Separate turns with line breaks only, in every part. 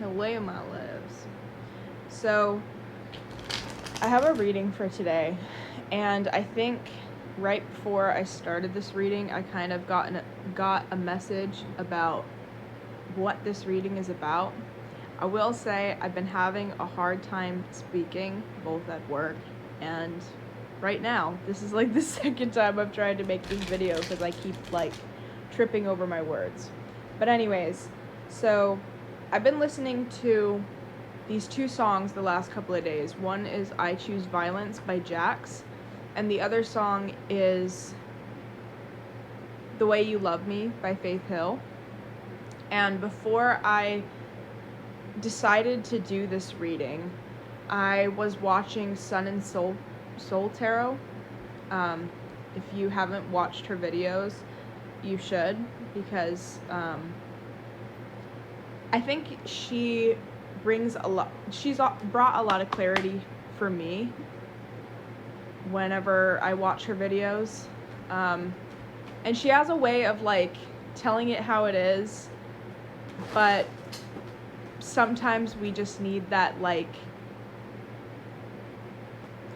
the way my lives. So, I have a reading for today, and I think right before I started this reading, I kind of got a message about what this reading is about. I will say I've been having a hard time speaking, both at work and right now. This is like the second time I've tried to make this video because I keep like tripping over my words. But anyways, so I've been listening to these two songs the last couple of days. One is I Choose Violence by Jax, and the other song is The Way You Love Me by Faith Hill. And before I decided to do this reading, I was watching Sun and Soul Tarot. If you haven't watched her videos, you should, because I think she brings a lot. She's brought a lot of clarity for me whenever I watch her videos, and she has a way of like telling it how it is, but sometimes we just need that like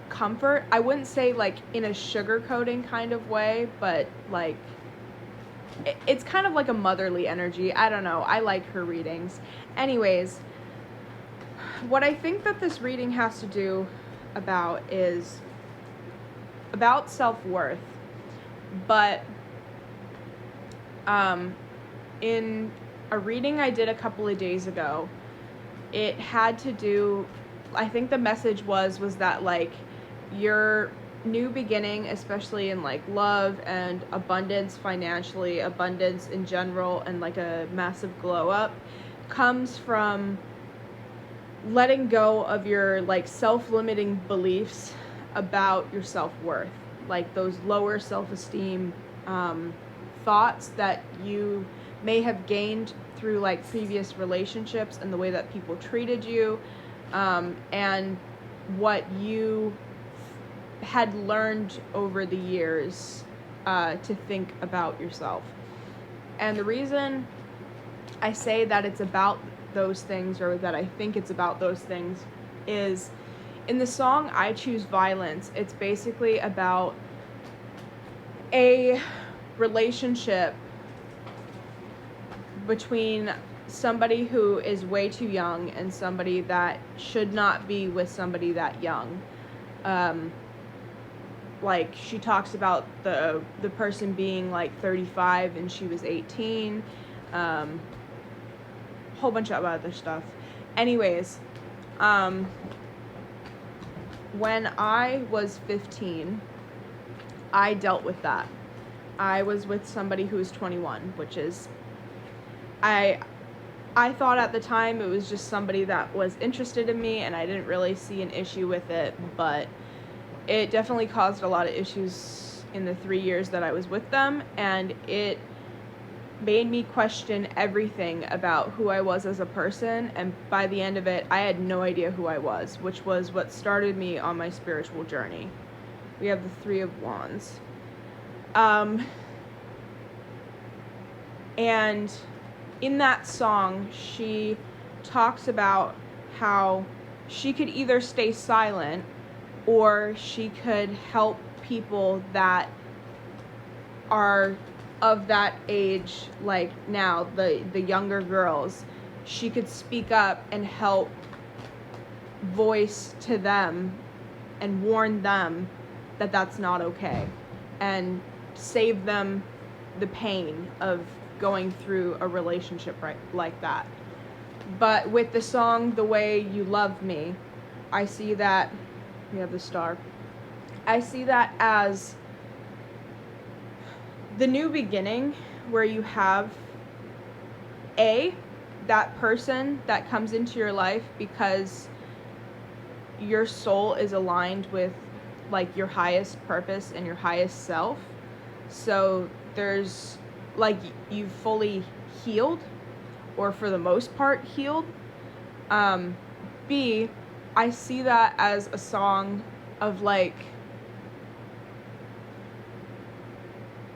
comfort. I wouldn't say like in a sugarcoating kind of way, but like it's kind of like a motherly energy. I don't know. I like her readings. Anyways, what I think that this reading has to do about is about self-worth, but in a reading I did a couple of days ago, it had to do, I think the message was that like your new beginning, especially in like love and abundance financially, abundance in general, and like a massive glow up, comes from letting go of your like self-limiting beliefs about your self-worth, like those lower self-esteem thoughts that you may have gained through like previous relationships and the way that people treated you, and what you had learned over the years to think about yourself. And the reason I say that it's about those things, or that I think it's about those things, is in the song I Choose Violence, it's basically about a relationship between somebody who is way too young and somebody that should not be with somebody that young. Like she talks about the person being like 35 and she was 18, whole bunch of other stuff. Anyways, when I was 15, I dealt with that. I was with somebody who was 21, which is, I thought at the time it was just somebody that was interested in me, and I didn't really see an issue with it, but it definitely caused a lot of issues in the 3 years that I was with them, and it made me question everything about who I was as a person, and by the end of it, I had no idea who I was, which was what started me on my spiritual journey. We have the Three of Wands. And in that song, she talks about how she could either stay silent or she could help people that are of that age, like now, the younger girls. She could speak up and help voice to them and warn them that that's not okay, and save them the pain of going through a relationship like that. But with the song The Way You Love Me, I see that, we have the star, I see that as the new beginning, where you have that person that comes into your life because your soul is aligned with like your highest purpose and your highest self. So there's like you've fully healed, or for the most part healed. B, I see that as a song of like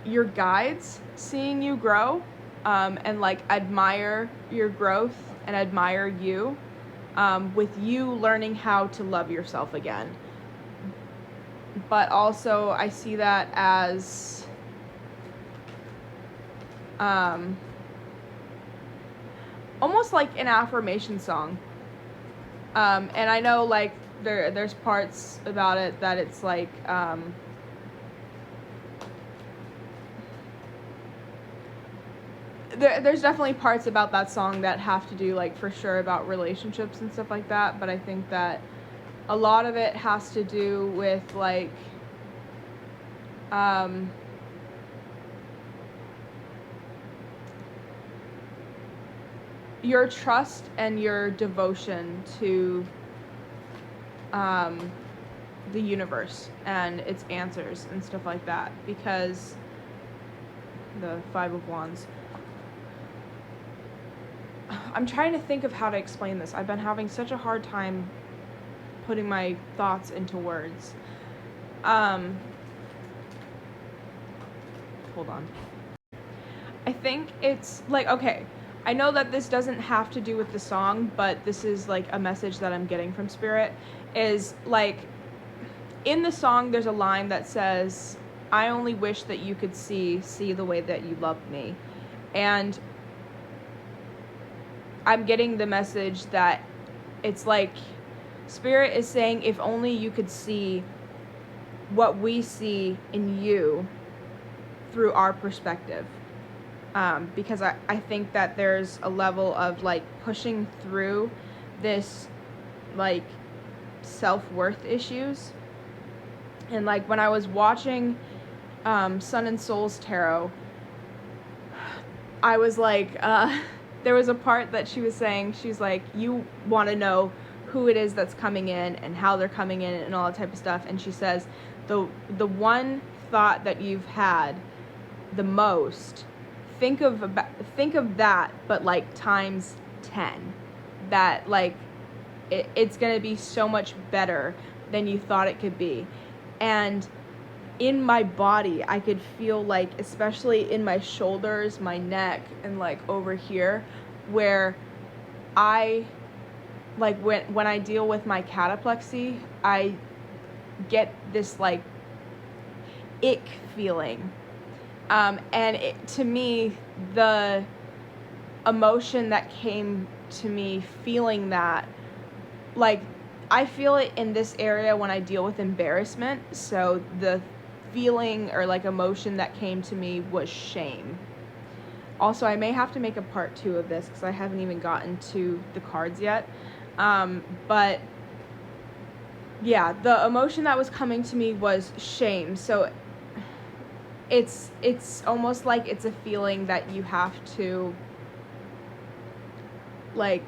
your guides seeing you grow, and like admire your growth and admire you, with you learning how to love yourself again. But also I see that as almost like an affirmation song. And I know like there's parts about it that it's like there's definitely parts about that song that have to do like for sure about relationships and stuff like that, but I think that a lot of it has to do with like your trust and your devotion to the universe and its answers and stuff like that, because the Five of Wands. I'm trying to think of how to explain this. I've been having such a hard time putting my thoughts into words. Hold on. I think it's like, okay, I know that this doesn't have to do with the song, but this is like a message that I'm getting from Spirit, is like, in the song there's a line that says, I only wish that you could see the way that you loved me. And I'm getting the message that it's like Spirit is saying, if only you could see what we see in you through our perspective. Because I think that there's a level of like pushing through this like self-worth issues. And like when I was watching Sun and Soul's tarot, I was like, there was a part that she was saying, she's like, you want to know who it is that's coming in and how they're coming in and all that type of stuff. And she says, the one thought that you've had the most, think of that, but like times 10. That like it's gonna be so much better than you thought it could be. And in my body, I could feel like, especially in my shoulders, my neck, and like over here, where I like when I deal with my cataplexy, I get this like ick feeling. And to me, the emotion that came to me feeling that, like, I feel it in this area when I deal with embarrassment. So the feeling or like emotion that came to me was shame. Also, I may have to make a part 2 of this because I haven't even gotten to the cards yet. But yeah, the emotion that was coming to me was shame. So it's almost like it's a feeling that you have to like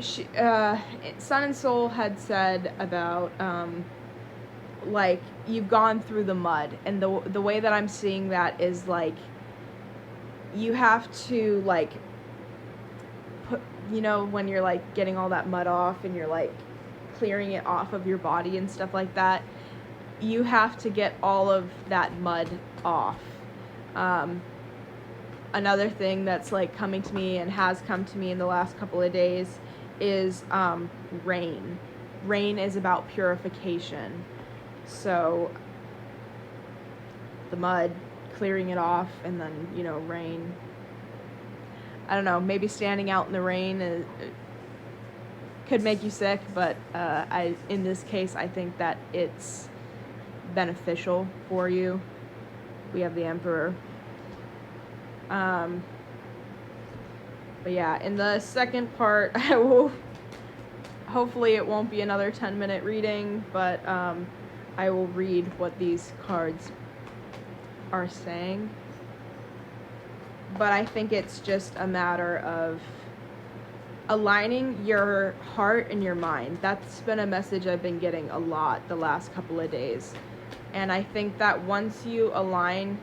Sun and Soul had said about like you've gone through the mud, and the way that I'm seeing that is like you have to like put, you know, when you're like getting all that mud off and you're like clearing it off of your body and stuff like that, you have to get all of that mud off. Another thing that's like coming to me and has come to me in the last couple of days is rain. Rain is about purification. So the mud, clearing it off, and then, you know, rain. I don't know, maybe standing out in the rain could make you sick, but in this case, I think that it's beneficial for you. We have the Emperor. But yeah, in the second part, I will, hopefully it won't be another 10-minute reading, but I will read what these cards are saying. But I think it's just a matter of aligning your heart and your mind. That's been a message I've been getting a lot the last couple of days. And I think that once you align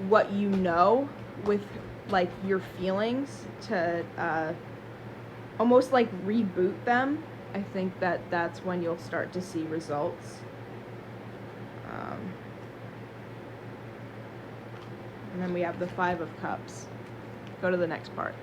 what you know with like your feelings to almost like reboot them, I think that that's when you'll start to see results. And then we have the Five of Cups. Go to the next part.